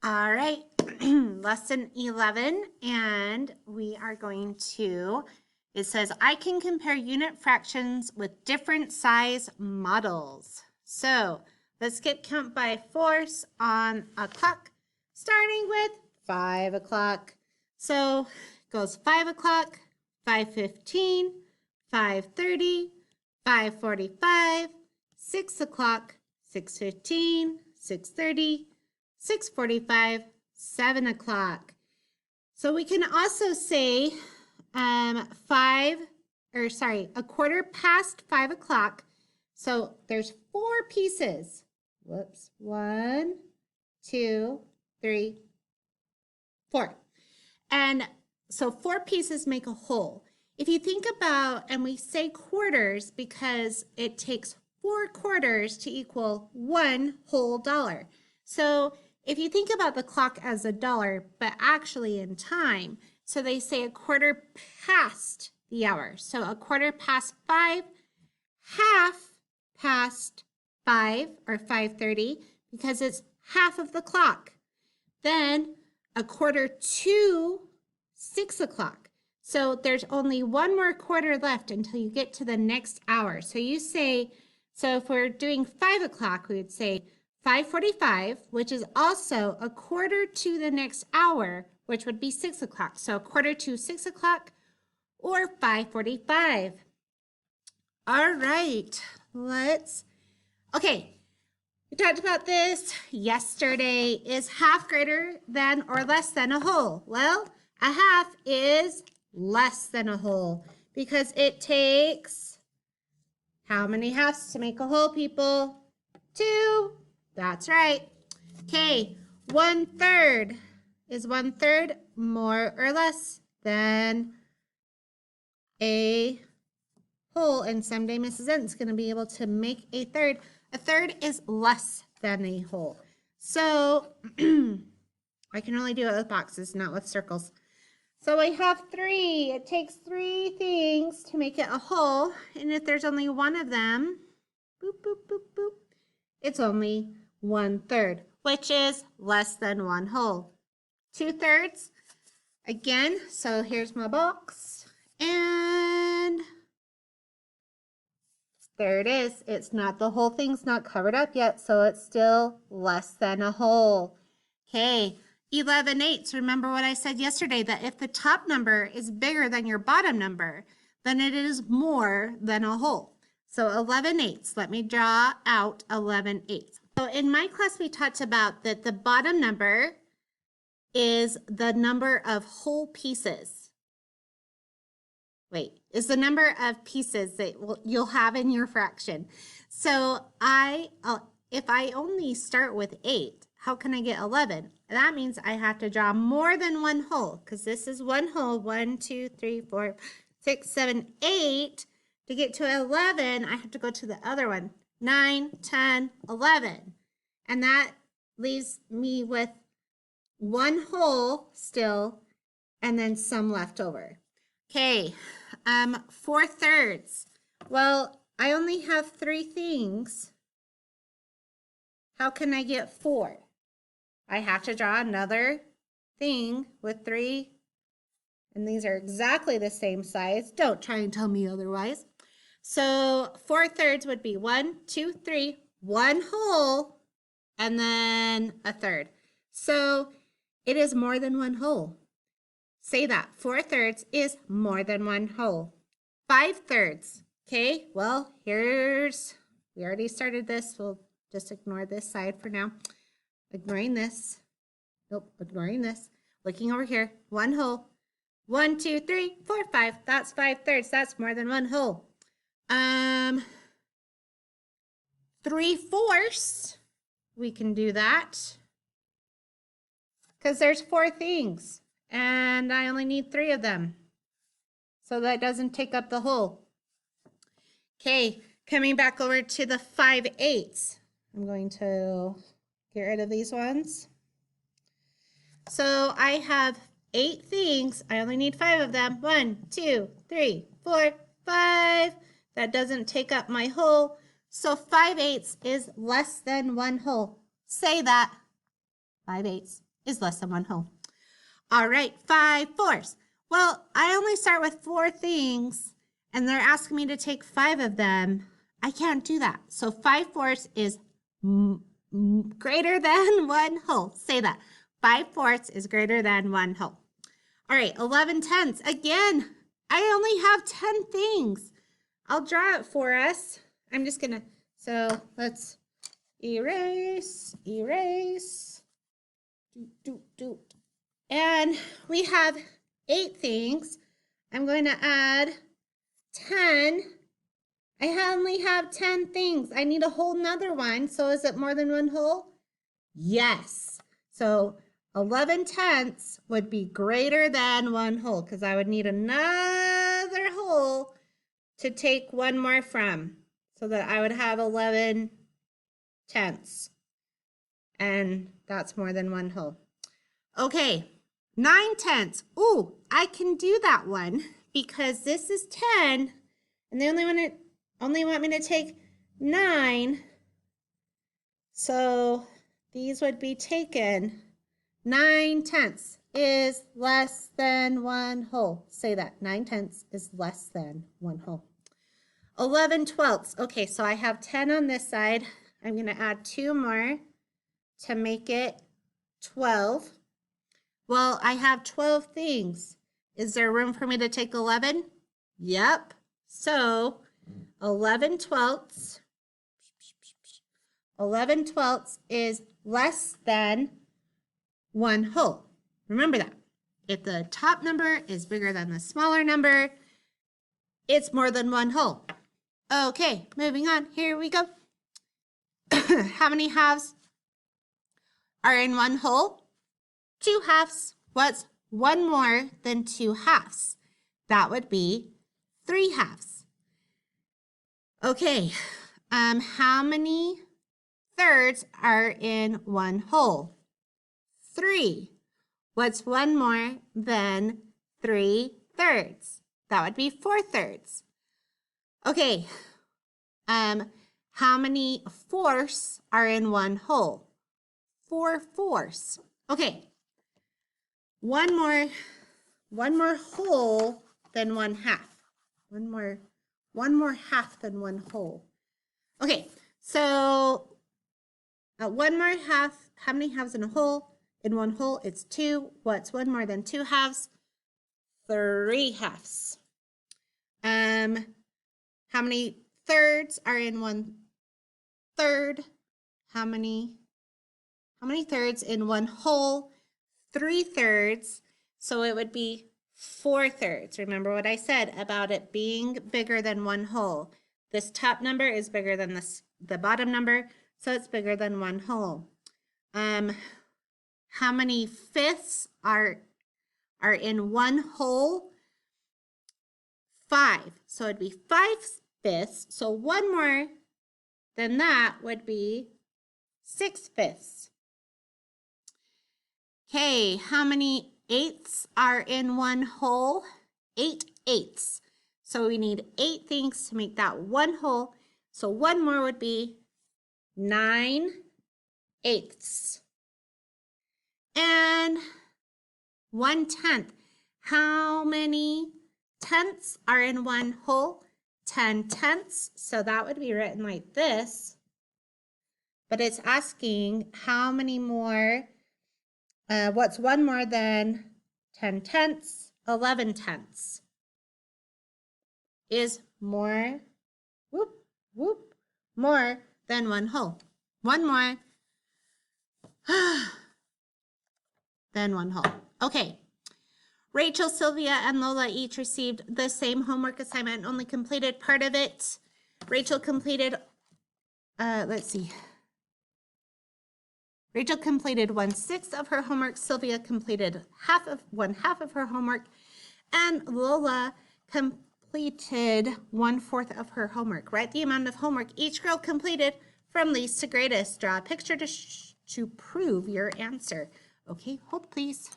All right, lesson 11, and we are going to, it says, I can compare unit fractions with different size models. So let's get count by force on a clock, starting with 5 o'clock. So it goes 5 o'clock, 5:15, 5:30, 5:45, 6 o'clock, 6:15, 6:30, 6:45, 7 o'clock. So we can also say a quarter past 5 o'clock. So there's 4 pieces. Whoops. 1, 2, 3, 4. And so 4 pieces make a whole. If you think about, and we say quarters because it takes 4 quarters to equal 1 whole dollar. So if you think about the clock as a dollar, but actually in time, so they say a quarter past the hour. So a quarter past 5, half past 5 or 5:30 because it's half of the clock. Then a quarter to 6 o'clock. So there's only one more quarter left until you get to the next hour. So you say, so if we're doing 5 o'clock, we would say 5:45, which is also a quarter to the next hour, which would be 6 o'clock. So a quarter to 6 o'clock or 5:45. All right, okay. We talked about this yesterday. Is half greater than or less than a whole? Well, a half is less than a whole because it takes how many halves to make a whole, people? 2. That's right. Okay, 1/3. Is 1/3 more or less than a whole? And someday Mrs. N's going to be able to make a third. A third is less than a whole. So I can only do it with boxes, not with circles. So we have 3. It takes 3 things to make it a whole. And if there's only one of them, boop, boop, boop, boop, it's only 1/3, which is less than 1 whole. 2/3, again, so here's my box. And there it is. It's not, the whole thing's not covered up yet, so it's still less than a whole. Okay, 11/8. Remember what I said yesterday, that if the top number is bigger than your bottom number, then it is more than a whole. So 11/8. Let me draw out 11/8. So in my class, we talked about that the bottom number is the number of whole pieces. Is the number of pieces that you'll have in your fraction. So if I only start with 8, how can I get 11? That means I have to draw more than one whole, because this is one whole. 1, 2, 3, 4, 6, 7, 8. To get to 11, I have to go to the other one. 9, 10, 11. And that leaves me with one whole still, and then some left over. Okay, 4/3. Well, I only have 3 things. How can I get 4? I have to draw another thing with 3, and these are exactly the same size. Don't try and tell me otherwise. So 4/3 would be 1, 2, 3, one whole, and then a third. So it is more than one whole. Say that. 4/3 is more than one whole. 5/3. Okay, well, we already started this. We'll just ignore this side for now. Ignoring this. Nope, ignoring this. Looking over here. One whole. 1, 2, 3, 4, 5. That's 5/3. That's more than one whole. 3/4. We can do that because there's 4 things. And I only need 3 of them. So that doesn't take up the whole. Okay, coming back over to the 5/8. I'm going to get rid of these ones. So I have 8 things. I only need 5 of them. 1, 2, 3, 4, 5. That doesn't take up my whole. So 5/8 is less than one whole. Say that. 5/8 is less than 1 whole. All right, 5/4. Well, I only start with 4 things, and they're asking me to take 5 of them. I can't do that. So 5/4 is greater than 1 whole. Say that. 5/4 is greater than 1 whole. All right, 11/10. Again, I only have 10 things. I'll draw it for us. I'm just gonna, so let's erase. And we have 8 things. I'm going to add 10. I only have 10 things. I need a whole nother one. So is it more than 1 whole? Yes. So 11/10 would be greater than 1 whole because I would need another whole to take 1 more from so that I would have 11/10. And that's more than 1 whole. Okay, 9/10. Ooh, I can do that one because this is 10 and they only want me to take 9. So these would be taken. 9/10 is less than 1 whole. Say that. 9/10 is less than 1 whole. 11/12. Okay, so I have 10 on this side. I'm going to add 2 more to make it 12. Well, I have 12 things. Is there room for me to take 11? Yep. So 11/12. 11/12 is less than 1 whole. Remember that. If the top number is bigger than the smaller number, it's more than 1 whole. Okay, moving on. Here we go. How many halves are in 1 whole? 2 halves. What's 1 more than 2 halves? That would be 3 halves. Okay, how many thirds are in 1 whole? 3. What's 1 more than 3 thirds? That would be 4 thirds. Okay, how many fourths are in 1 whole? 4 fourths. Okay, one more whole than 1 half. One more half than 1 whole. Okay, so 1 more half. How many halves in a whole? In 1 whole, it's 2. What's 1 more than 2 halves? 3 halves. How many thirds are in 1 third? How many thirds in 1 whole? 3 thirds. So it would be 4 thirds. Remember what I said about it being bigger than 1 whole. This top number is bigger than the bottom number, so it's bigger than 1 whole. How many fifths are in 1 whole? 5. So it'd be 5 fifths. So 1 more than that would be 6 fifths. Okay, how many eighths are in 1 whole? 8 eighths. So we need 8 things to make that 1 whole. So 1 more would be 9 eighths. And 1/10. How many tenths are in 1 whole? 10 tenths. So that would be written like this. But it's asking how many more, what's 1 more than 10 tenths? 11 tenths is more, more than 1 whole. 1 more than 1 whole. Okay. Rachel, Sylvia, and Lola each received the same homework assignment and only completed part of it. Rachel completed, let's see. Rachel completed 1/6 of her homework. Sylvia completed one half of her homework. And Lola completed 1/4 of her homework. Write the amount of homework each girl completed from least to greatest. Draw a picture to prove your answer. Okay, hold please.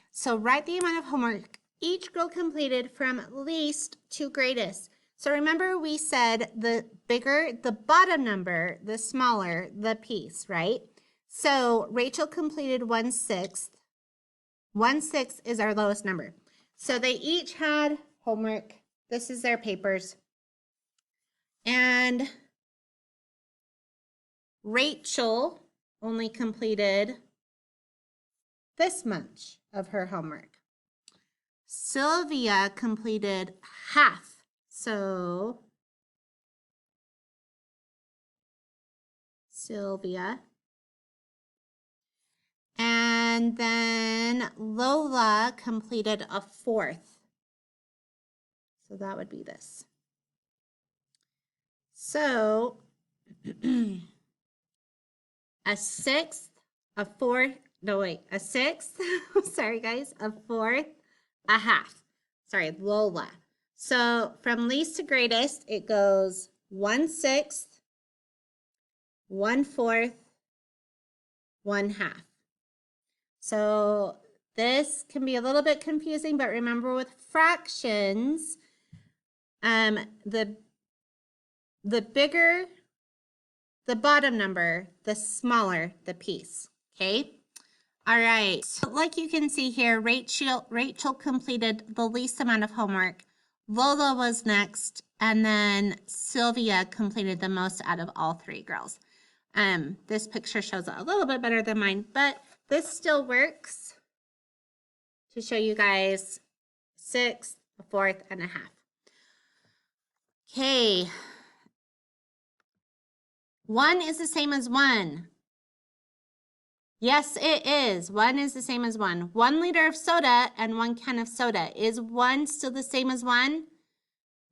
So write the amount of homework each girl completed from least to greatest. So remember we said the bigger the bottom number, the smaller the piece, right? So Rachel completed 1/6. 1/6 is our lowest number. So they each had homework. This is their papers. And Rachel only completed this much of her homework. Sylvia completed half. So Sylvia. And then Lola completed a 4th. So that would be this. So a 6th, a 4th, no wait, a 6th, sorry guys, a 4th, a half. Sorry, Lola. So from least to greatest, it goes 1/6, 1/4, 1/2. So this can be a little bit confusing, but remember with fractions, the bigger the bottom number, the smaller the piece, okay? All right, so like you can see here, Rachel completed the least amount of homework. Lola was next, and then Sylvia completed the most out of all 3 girls. This picture shows it a little bit better than mine, but this still works to show you guys 6, a 4th, and a half. Okay. 1 is the same as 1. Yes, it is. 1 is the same as 1. 1 liter of soda and 1 can of soda. Is 1 still the same as 1?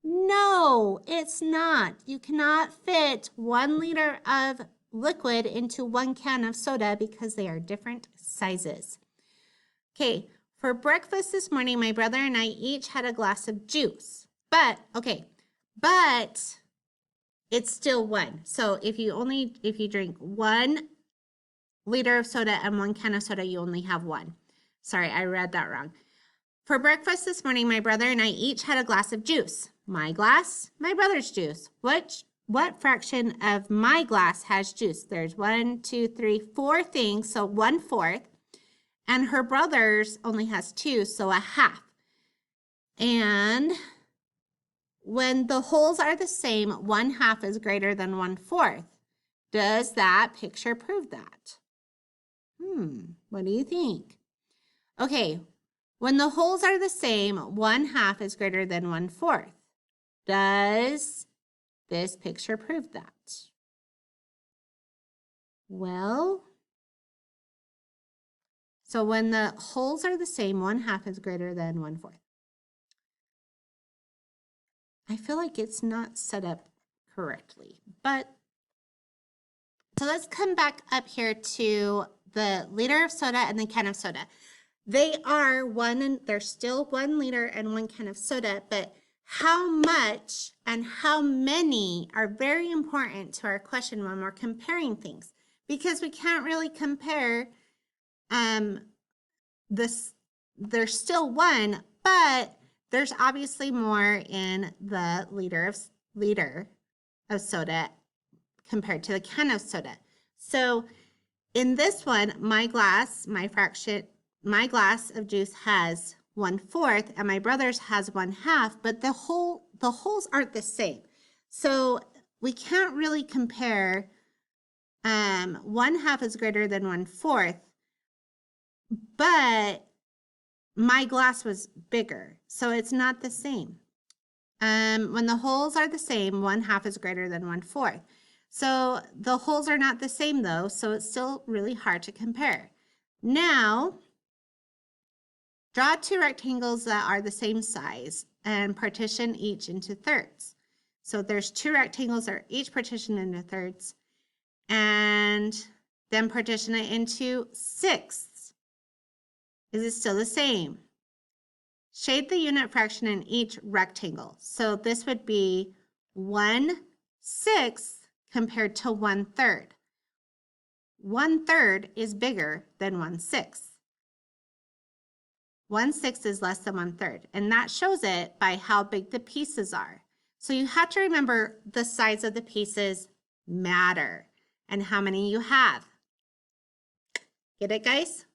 No, it's not. You cannot fit 1 liter of liquid into 1 can of soda because they are different sizes. Okay, for breakfast this morning, my brother and I each had a glass of juice. But it's still 1. So if you drink 1 liter of soda and 1 can of soda, you only have 1. Sorry, I read that wrong. For breakfast this morning, my brother and I each had a glass of juice. My glass, my brother's juice. What fraction of my glass has juice? There's 1, 2, 3, 4 things, so 1/4. And her brother's only has 2, so a half. And when the wholes are the same, 1/2 is greater than 1/4. Does that picture prove that? What do you think? Okay, when the wholes are the same, 1/2 is greater than 1/4. Does this picture prove that? Well, so when the wholes are the same, 1/2 is greater than 1/4. I feel like it's not set up correctly, but so let's come back up here to the liter of soda and the can of soda. They are they're still 1 liter and 1 can of soda, but how much and how many are very important to our question when we're comparing things, because we can't really compare there's still 1, but there's obviously more in the liter of soda compared to the can of soda. So in this one, my glass of juice has 1/4 and my brother's has 1/2, but the holes aren't the same. So we can't really compare 1/2 is greater than 1/4, but my glass was bigger, so it's not the same. When the holes are the same, 1/2 is greater than 1/4. So the holes are not the same though, so it's still really hard to compare. Now, draw 2 rectangles that are the same size and partition each into thirds. So there's 2 rectangles that are each partitioned into thirds, and then partition it into sixths. Is it still the same? Shade the unit fraction in each rectangle. So this would be 1/6 compared to 1/3. 1/3 is bigger than 1/6. 1/6 is less than 1/3, and that shows it by how big the pieces are. So you have to remember the size of the pieces matter and how many you have. Get it, guys?